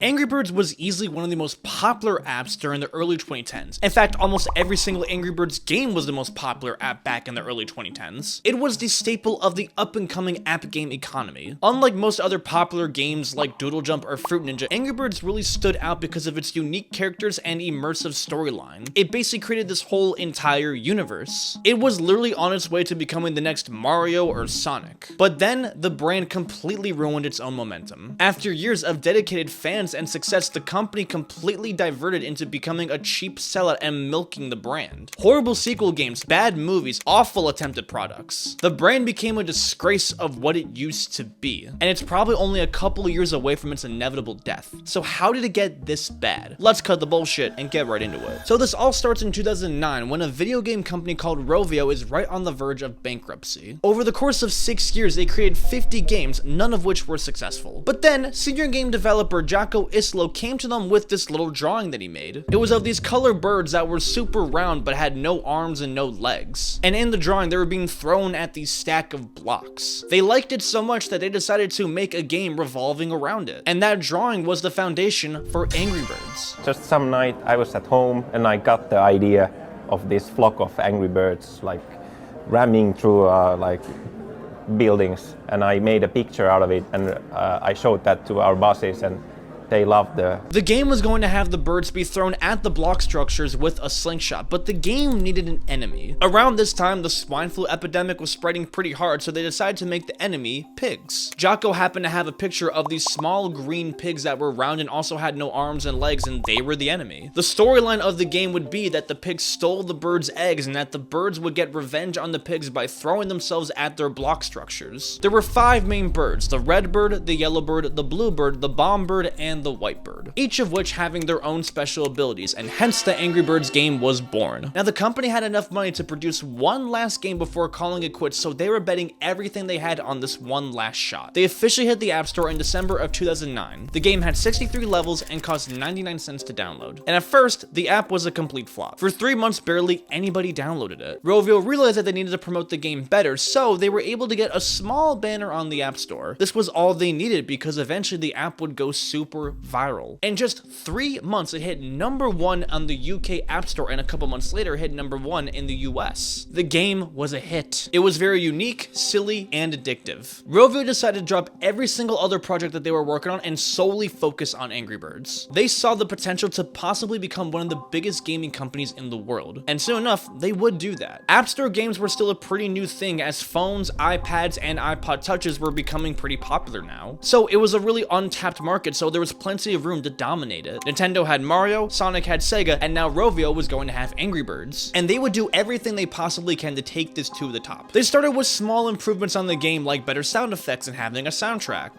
Angry Birds was easily one of the most popular apps during the early 2010s. In fact, almost every single Angry Birds game was the most popular app back in the early 2010s. It was the staple of the up-and-coming app game economy. Unlike most other popular games like Doodle Jump or Fruit Ninja, Angry Birds really stood out because of its unique characters and immersive storyline. It basically created this whole entire universe. It was literally on its way to becoming the next Mario or Sonic. But then, the brand completely ruined its own momentum. After years of dedicated fans and success, the company completely diverted into becoming a cheap sellout and milking the brand. Horrible sequel games, bad movies, awful attempted products. The brand became a disgrace of what it used to be, and it's probably only a couple of years away from its inevitable death. So how did it get this bad? Let's cut the bullshit and get right into it. So this all starts in 2009 when a video game company called Rovio is right on the verge of bankruptcy. Over the course of 6 years, they created 50 games, none of which were successful. But then, senior game developer Jocko Islo came to them with this little drawing that he made. It was of these color birds that were super round but had no arms and no legs. And in the drawing, they were being thrown at these stack of blocks. They liked it so much that they decided to make a game revolving around it. And that drawing was the foundation for Angry Birds. Just some night I was at home and I got the idea of this flock of Angry Birds like ramming through like buildings, and I made a picture out of it, and I showed that to our bosses, and they loved The game was going to have the birds be thrown at the block structures with a slingshot, but the game needed an enemy. Around this time, the swine flu epidemic was spreading pretty hard, so they decided to make the enemy pigs. Jocko happened to have a picture of these small green pigs that were round and also had no arms and legs, and they were the enemy. The storyline of the game would be that the pigs stole the birds' eggs and that the birds would get revenge on the pigs by throwing themselves at their block structures. There were 5 main birds: the red bird, the yellow bird, the blue bird, the bomb bird, and the white bird, each of which having their own special abilities, and hence the Angry Birds game was born. Now, the company had enough money to produce one last game before calling it quits, so they were betting everything they had on this one last shot. They officially hit the App Store in December of 2009. The game had 63 levels and cost 99 cents to download. And at first, the app was a complete flop. For 3 months, barely anybody downloaded it. Rovio realized that they needed to promote the game better, so they were able to get a small banner on the App Store. This was all they needed because eventually the app would go super viral. In just 3 months, it hit #1 on the UK App Store, and a couple months later, it hit #1 in the US. The game was a hit. It was very unique, silly, and addictive. Rovio decided to drop every single other project that they were working on and solely focus on Angry Birds. They saw the potential to possibly become one of the biggest gaming companies in the world, and soon enough, they would do that. App Store games were still a pretty new thing as phones, iPads, and iPod Touches were becoming pretty popular now. So it was a really untapped market, so there was plenty of room to dominate it. Nintendo had Mario, Sonic had Sega, and now Rovio was going to have Angry Birds. And they would do everything they possibly can to take this to the top. They started with small improvements on the game like better sound effects and having a soundtrack.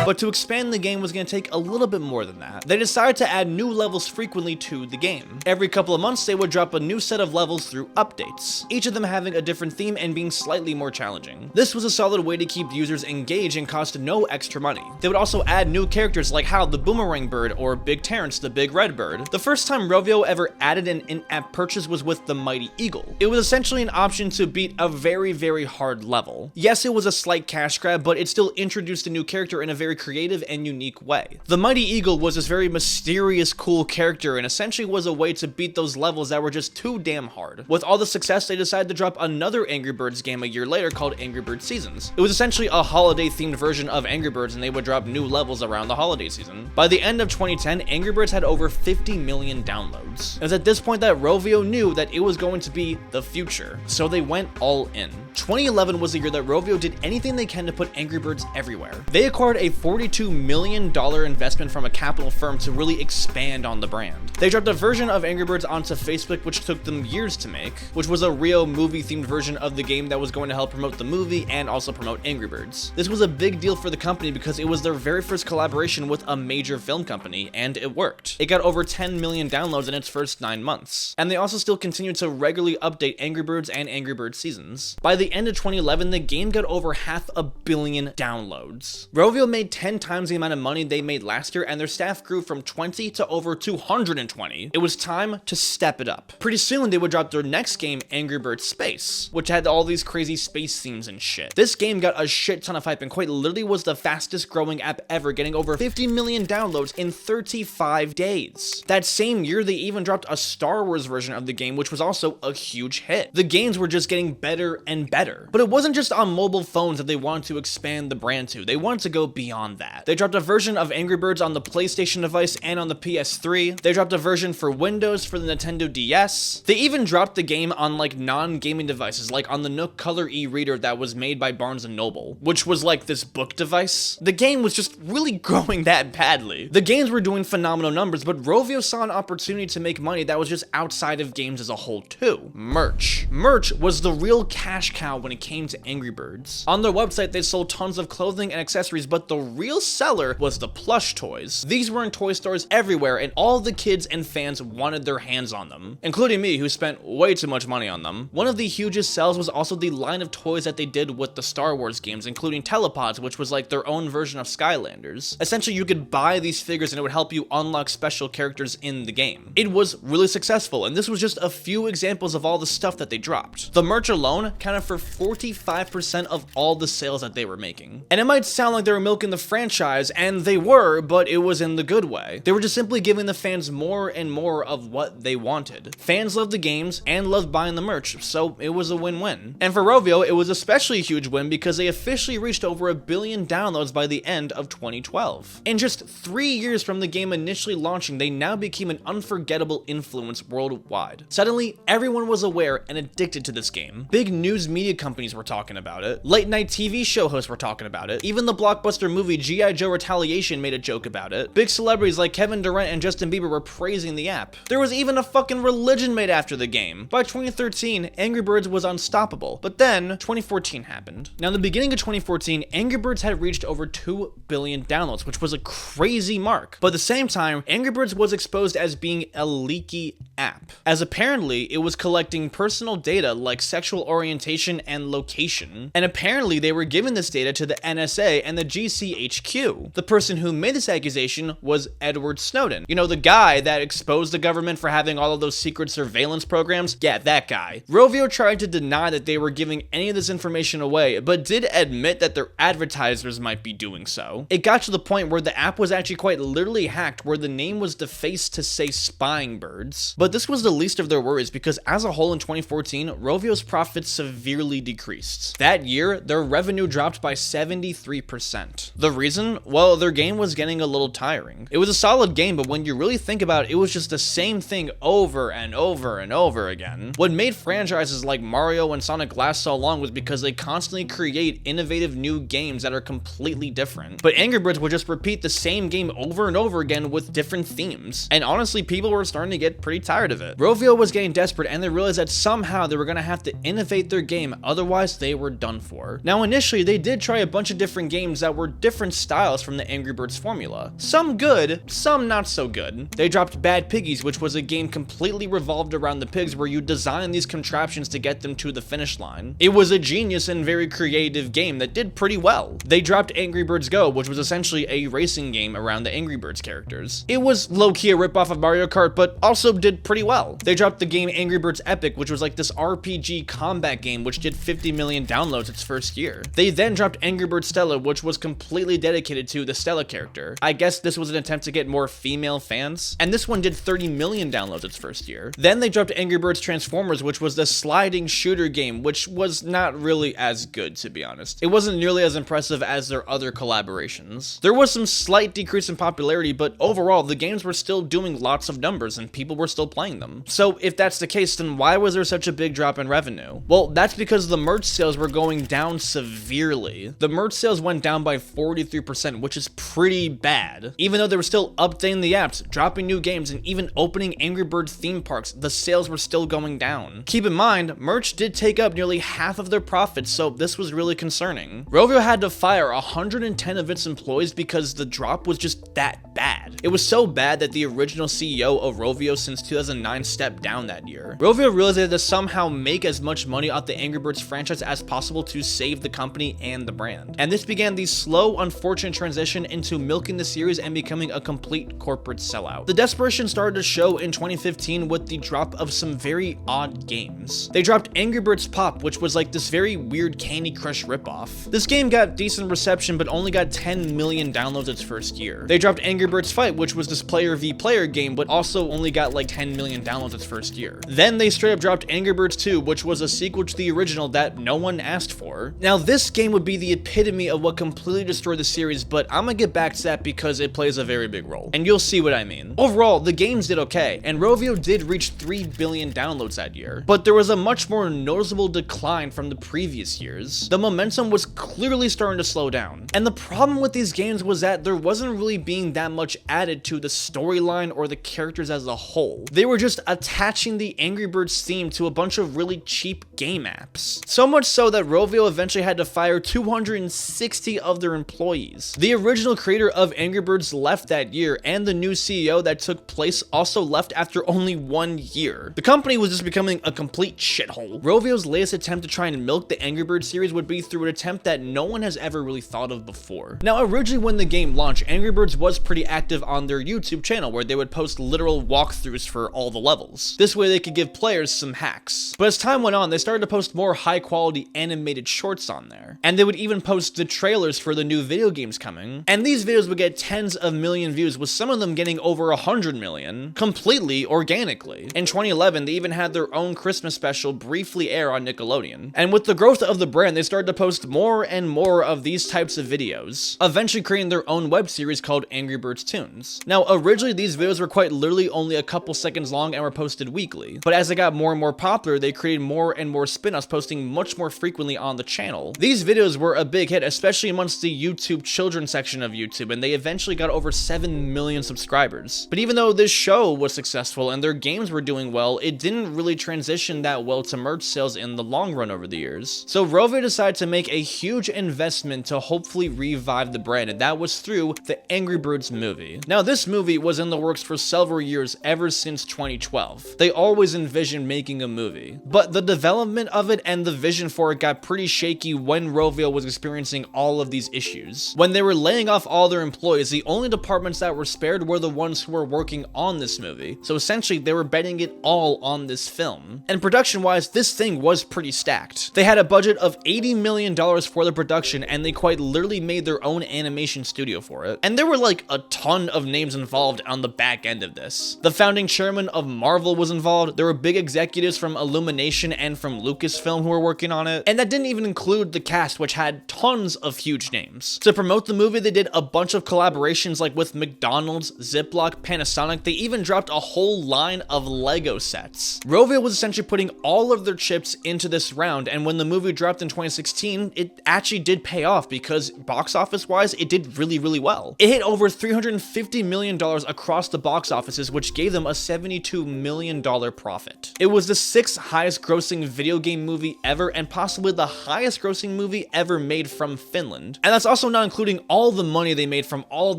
But to expand the game was going to take a little bit more than that. They decided to add new levels frequently to the game. Every couple of months, they would drop a new set of levels through updates, each of them having a different theme and being slightly more challenging. This was a solid way to keep users engaged and cost no extra money. They would also add new characters like Hal the Boomerang Bird or Big Terrence the Big Red Bird. The first time Rovio ever added an in-app purchase was with the Mighty Eagle. It was essentially an option to beat a very, very hard level. Yes, it was a slight cash grab, but it still introduced a new character in a very creative and unique way. The Mighty Eagle was this very mysterious, cool character and essentially was a way to beat those levels that were just too damn hard. With all the success, they decided to drop another Angry Birds game a year later called Angry Birds Seasons. It was essentially a holiday-themed version of Angry Birds, and they would drop new levels around the holiday season. By the end of 2010, Angry Birds had over 50 million downloads. It was at this point that Rovio knew that it was going to be the future, so they went all in. 2011 was the year that Rovio did anything they can to put Angry Birds everywhere. They acquired a $42 million investment from a capital firm to really expand on the brand. They dropped a version of Angry Birds onto Facebook, which took them years to make, which was a real movie-themed version of the game that was going to help promote the movie and also promote Angry Birds. This was a big deal for the company because it was their very first collaboration with a major film company, and it worked. It got over 10 million downloads in its first 9 months. And they also still continued to regularly update Angry Birds and Angry Birds Seasons. By the the end of 2011, the game got over 500 million downloads. Rovio made 10 times the amount of money they made last year, and their staff grew from 20 to over 220. It was time to step it up. Pretty soon, they would drop their next game, Angry Birds Space, which had all these crazy space themes and shit. This game got a shit ton of hype and quite literally was the fastest growing app ever, getting over 50 million downloads in 35 days. That same year, they even dropped a Star Wars version of the game, which was also a huge hit. The games were just getting better and better. But it wasn't just on mobile phones that they wanted to expand the brand to. They wanted to go beyond that. They dropped a version of Angry Birds on the PlayStation device and on the PS3. They dropped a version for Windows for the Nintendo DS. They even dropped the game on like non-gaming devices, like on the Nook Color e-reader that was made by Barnes & Noble, which was like this book device. The game was just really growing that badly. The games were doing phenomenal numbers, but Rovio saw an opportunity to make money that was just outside of games as a whole too. Merch. Merch was the real cash cow when it came to Angry Birds. On their website, they sold tons of clothing and accessories, but the real seller was the plush toys. These were in toy stores everywhere, and all the kids and fans wanted their hands on them, including me, who spent way too much money on them. One of the hugest sells was also the line of toys that they did with the Star Wars games, including telepods, which was like their own version of Skylanders. Essentially, you could buy these figures and it would help you unlock special characters in the game. It was really successful, and this was just a few examples of all the stuff that they dropped. The merch alone accounted for 45% of all the sales that they were making. And it might sound like they were milking the franchise, and they were, but it was in the good way. They were just simply giving the fans more and more of what they wanted. Fans loved the games and loved buying the merch, so it was a win-win. And for Rovio, it was especially a huge win because they officially reached over 1 billion downloads by the end of 2012. In just 3 years from the game initially launching, they now became an unforgettable influence worldwide. Suddenly, everyone was aware and addicted to this game. Big news media companies were talking about it. Late night TV show hosts were talking about it. Even the blockbuster movie G.I. Joe Retaliation made a joke about it. Big celebrities like Kevin Durant and Justin Bieber were praising the app. There was even a fucking religion made after the game. By 2013, Angry Birds was unstoppable. But then, 2014 happened. Now, in the beginning of 2014, Angry Birds had reached over 2 billion downloads, which was a crazy mark. But at the same time, Angry Birds was exposed as being a leaky app, as apparently it was collecting personal data like sexual orientation and location. And apparently they were giving this data to the NSA and the GCHQ. The person who made this accusation was Edward Snowden. You know, the guy that exposed the government for having all of those secret surveillance programs? Yeah, that guy. Rovio tried to deny that they were giving any of this information away, but did admit that their advertisers might be doing so. It got to the point where the app was actually quite literally hacked, where the name was defaced to say Spying Birds. But this was the least of their worries, because as a whole in 2014, Rovio's profits severely decreased. That year, their revenue dropped by 73%. The reason? Well, their game was getting a little tiring. It was a solid game, but when you really think about it, it was just the same thing over and over and over again. What made franchises like Mario and Sonic last so long was because they constantly create innovative new games that are completely different. But Angry Birds would just repeat the same game over and over again with different themes. And honestly, people were starting to get pretty tired of it. Rovio was getting desperate, and they realized that somehow they were going to have to innovate their game, otherwise they were done for. Now, initially, they did try a bunch of different games that were different styles from the Angry Birds formula. Some good, some not so good. They dropped Bad Piggies, which was a game completely revolved around the pigs, where you design these contraptions to get them to the finish line. It was a genius and very creative game that did pretty well. They dropped Angry Birds Go, which was essentially a racing game around the Angry Birds characters. It was low-key a ripoff of Mario Kart, but also did pretty well. They dropped the game Angry Birds Epic, which was like this RPG combat game which did 50 million downloads its first year. They then dropped Angry Birds Stella, which was completely dedicated to the Stella character. I guess this was an attempt to get more female fans, and this one did 30 million downloads its first year. Then they dropped Angry Birds Transformers, which was the sliding shooter game, which was not really as good, to be honest. It wasn't nearly as impressive as their other collaborations. There was some slight decrease in popularity, but overall, the games were still doing lots of numbers and people were still playing them. So if that's the case, then why was there such a big drop in revenue? Well, that's because the merch sales were going down severely. The merch sales went down by 43%, which is pretty bad. Even though they were still updating the apps, dropping new games, and even opening Angry Birds theme parks, the sales were still going down. Keep in mind, merch did take up nearly half of their profits, so this was really concerning. Rovio had to fire 110 of its employees because the drop was just that bad. It was so bad that the original CEO of Rovio since 2009 stepped down that year. Rovio realized they had to somehow make as much money off the Angry Angry Birds franchise as possible to save the company and the brand. And this began the slow, unfortunate transition into milking the series and becoming a complete corporate sellout. The desperation started to show in 2015 with the drop of some very odd games. They dropped Angry Birds Pop, which was like this very weird Candy Crush ripoff. This game got decent reception but only got 10 million downloads its first year. They dropped Angry Birds Fight, which was this player v player game but also only got like 10 million downloads its first year. Then they straight up dropped Angry Birds 2, which was a sequel to the original that no one asked for. Now this game would be the epitome of what completely destroyed the series, but I'm gonna get back to that because it plays a very big role, and you'll see what I mean. Overall, the games did okay, and Rovio did reach 3 billion downloads that year, but there was a much more noticeable decline from the previous years. The momentum was clearly starting to slow down, and the problem with these games was that there wasn't really being that much added to the storyline or the characters as a whole. They were just attaching the Angry Birds theme to a bunch of really cheap game apps. So much so that Rovio eventually had to fire 260 of their employees. The original creator of Angry Birds left that year, and the new CEO that took place also left after only 1 year. The company was just becoming a complete shithole. Rovio's latest attempt to try and milk the Angry Birds series would be through an attempt that no one has ever really thought of before. Now, originally when the game launched, Angry Birds was pretty active on their YouTube channel where they would post literal walkthroughs for all the levels. This way they could give players some hacks. But as time went on, they started to post more high quality animated shorts on there. And they would even post the trailers for the new video games coming. And these videos would get tens of million views, with some of them getting over 100 million, completely organically. In 2011, they even had their own Christmas special briefly air on Nickelodeon. And with the growth of the brand, they started to post more and more of these types of videos, eventually creating their own web series called Angry Birds Toons. Now, originally these videos were quite literally only a couple seconds long and were posted weekly, but as they got more and more popular, they created more and more spin-offs, posting much more frequently on the channel. These videos were a big hit, especially amongst the YouTube children section of YouTube, and they eventually got over 7 million subscribers. But even though this show was successful and their games were doing well, it didn't really transition that well to merch sales in the long run over the years. So Rovio decided to make a huge investment to hopefully revive the brand, and that was through the Angry Birds movie. Now, this movie was in the works for several years, ever since 2012. They always envisioned making a movie, but the development of it and the vision for it got pretty shaky when Rovio was experiencing all of these issues. When they were laying off all their employees, the only departments that were spared were the ones who were working on this movie. So essentially, they were betting it all on this film. And production-wise, this thing was pretty stacked. They had a budget of $80 million for the production, and they quite literally made their own animation studio for it. And there were like a ton of names involved on the back end of this. The founding chairman of Marvel was involved. There were big executives from Illumination and from Lucasfilm who were working on it. And that didn't even include the cast, which had tons of huge names. To promote the movie, they did a bunch of collaborations like with McDonald's, Ziploc, Panasonic. They even dropped a whole line of Lego sets. Rovio was essentially putting all of their chips into this round, and when the movie dropped in 2016, it actually did pay off because box office wise, it did really, really well. It hit over $350 million across the box offices, which gave them a $72 million profit. It was the 6th highest grossing video game movie ever, and possibly the highest grossing movie ever made from Finland. And that's also not including all the money they made from all of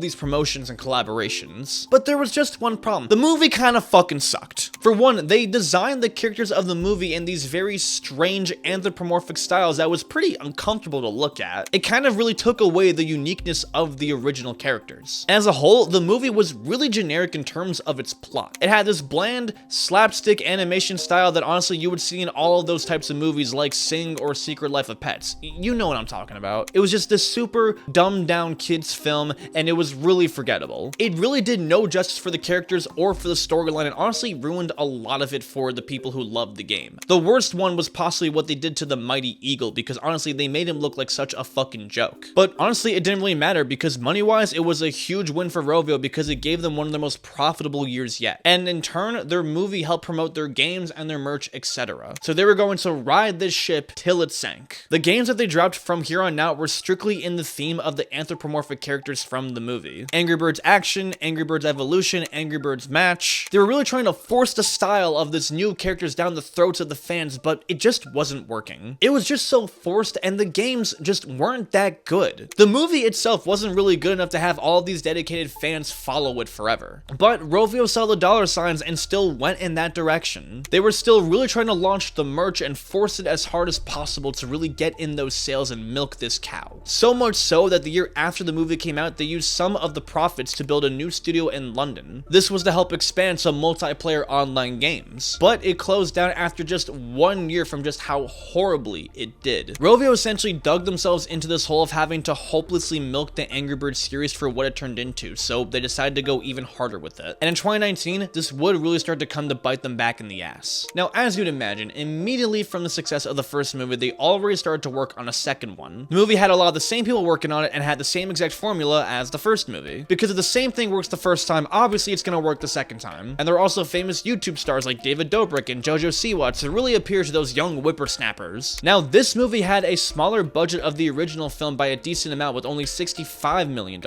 these promotions and collaborations. But there was just one problem. The movie kind of fucking sucked. For one, they designed the characters of the movie in these very strange anthropomorphic styles that was pretty uncomfortable to look at. It kind of really took away the uniqueness of the original characters. As a whole, the movie was really generic in terms of its plot. It had this bland, slapstick animation style that honestly you would see in all of those types of movies like Sing or Secret Life of Pets. You know what I'm talking about. It was just this super dumbed down kids film, and it was really forgettable. It really did no justice for the characters or for the storyline, and honestly ruined a lot of it for the people who loved the game. The worst one was possibly what they did to the Mighty Eagle, because honestly they made him look like such a fucking joke. But honestly it didn't really matter, because money-wise it was a huge win for Rovio because it gave them one of the most profitable years yet. And in turn, their movie helped promote their games and their merch, etc. So they were going to ride this ship till it sank. The games that they dropped from here on out were strictly in the theme of the anthropomorphic characters from the movie. Angry Birds Action, Angry Birds Evolution, Angry Birds Match. They were really trying to force the style of this new characters down the throats of the fans, but it just wasn't working. It was just so forced, and the games just weren't that good. The movie itself wasn't really good enough to have all these dedicated fans follow it forever. But Rovio saw the dollar signs and still went in that direction. They were still really trying to launch the merch merch and forced it as hard as possible to really get in those sales and milk this cow. So much so that the year after the movie came out, they used some of the profits to build a new studio in London. This was to help expand some multiplayer online games, but it closed down after just 1 year from just how horribly it did. Rovio essentially dug themselves into this hole of having to hopelessly milk the Angry Birds series for what it turned into, so they decided to go even harder with it. And in 2019, this would really start to come to bite them back in the ass. Now, as you'd imagine, immediately from the success of the first movie, they already started to work on a second one. The movie had a lot of the same people working on it and had the same exact formula as the first movie. Because if the same thing works the first time, obviously it's gonna work the second time. And there are also famous YouTube stars like David Dobrik and Jojo Siwa to really appear to those young whippersnappers. Now, this movie had a smaller budget of the original film by a decent amount with only $65 million.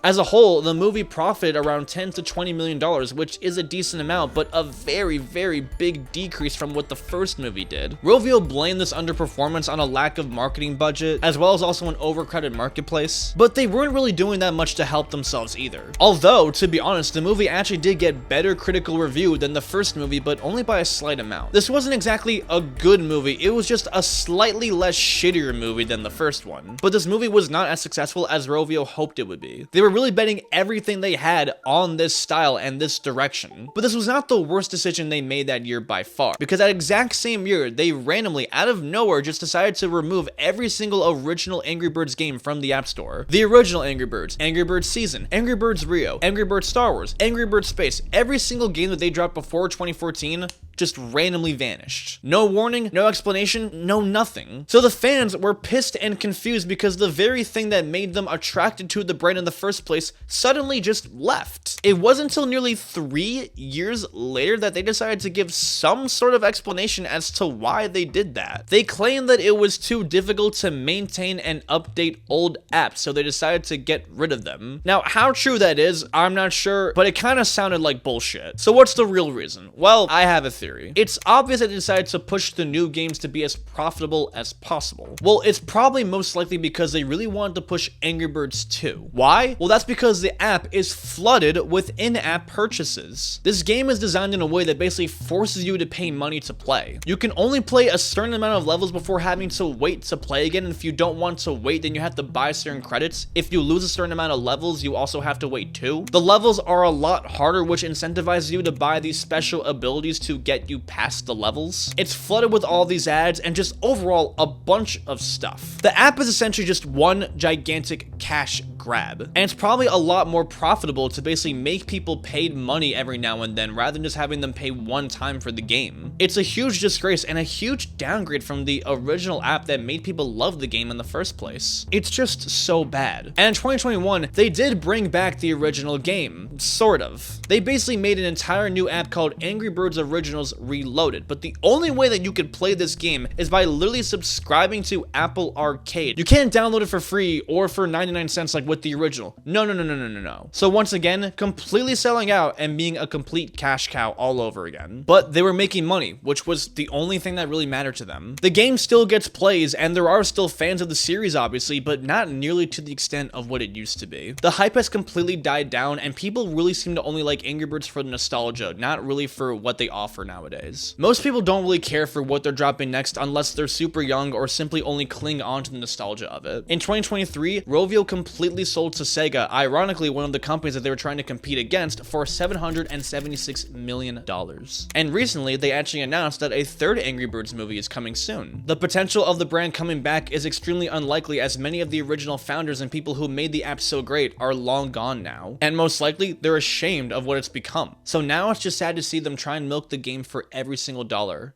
As a whole, the movie profited around $10 to $20 million, which is a decent amount, but a very, very big decrease from what the first movie did. Rovio blamed this underperformance on a lack of marketing budget, as well as also an overcrowded marketplace, but they weren't really doing that much to help themselves either. Although, to be honest, the movie actually did get better critical review than the first movie, but only by a slight amount. This wasn't exactly a good movie, it was just a slightly less shittier movie than the first one. But this movie was not as successful as Rovio hoped it would be. They were really betting everything they had on this style and this direction. But this was not the worst decision they made that year by far, because that exact same year, they randomly, out of nowhere, just decided to remove every single original Angry Birds game from the App Store. The original Angry Birds Season, Angry Birds Rio, Angry Birds Star Wars, Angry Birds Space, every single game that they dropped before 2014 just randomly vanished. No warning, no explanation, no nothing. So the fans were pissed and confused because the very thing that made them attracted to the brand in the first place suddenly just left. It wasn't until nearly 3 years later that they decided to give some sort of explanation as to why they did that. They claimed that it was too difficult to maintain and update old apps, so they decided to get rid of them. Now, how true that is, I'm not sure, but it kind of sounded like bullshit. So what's the real reason? Well, I have a theory. It's obvious that they decided to push the new games to be as profitable as possible. Well, it's probably most likely because they really wanted to push Angry Birds 2. Why? Well, that's because the app is flooded with in-app purchases. This game is designed in a way that basically forces you to pay money to play. You can only play a certain amount of levels before having to wait to play again, and if you don't want to wait, then you have to buy certain credits. If you lose a certain amount of levels, you also have to wait too. The levels are a lot harder, which incentivizes you to buy these special abilities to get you past the levels. It's flooded with all these ads and just overall a bunch of stuff. The app is essentially just one gigantic cash grab, and it's probably a lot more profitable to basically make people pay money every now and then rather than just having them pay one time for the game. It's a huge disgrace and a huge downgrade from the original app that made people love the game in the first place. It's just so bad. And in 2021, they did bring back the original game, sort of. They basically made an entire new app called Angry Birds Originals Reloaded, but the only way that you could play this game is by literally subscribing to Apple Arcade. You can't download it for free or for 99 cents like with the original. No. So once again, completely selling out and being a complete cash cow all over again. But they were making money, which was the only thing that really mattered to them. The game still gets plays and there are still fans of the series obviously, but not nearly to the extent of what it used to be. The hype has completely died down and people really seem to only like Angry Birds for the nostalgia, not really for what they offer nowadays. Most people don't really care for what they're dropping next unless they're super young or simply only cling on to the nostalgia of it. In 2023, Rovio completely sold to Sega, ironically one of the companies that they were trying to compete against, for $776 million. And recently, they actually announced that a third Angry Birds movie is coming soon. The potential of the brand coming back is extremely unlikely as many of the original founders and people who made the app so great are long gone now. And most likely, they're ashamed of what it's become. So now it's just sad to see them try and milk the game for every single dollar.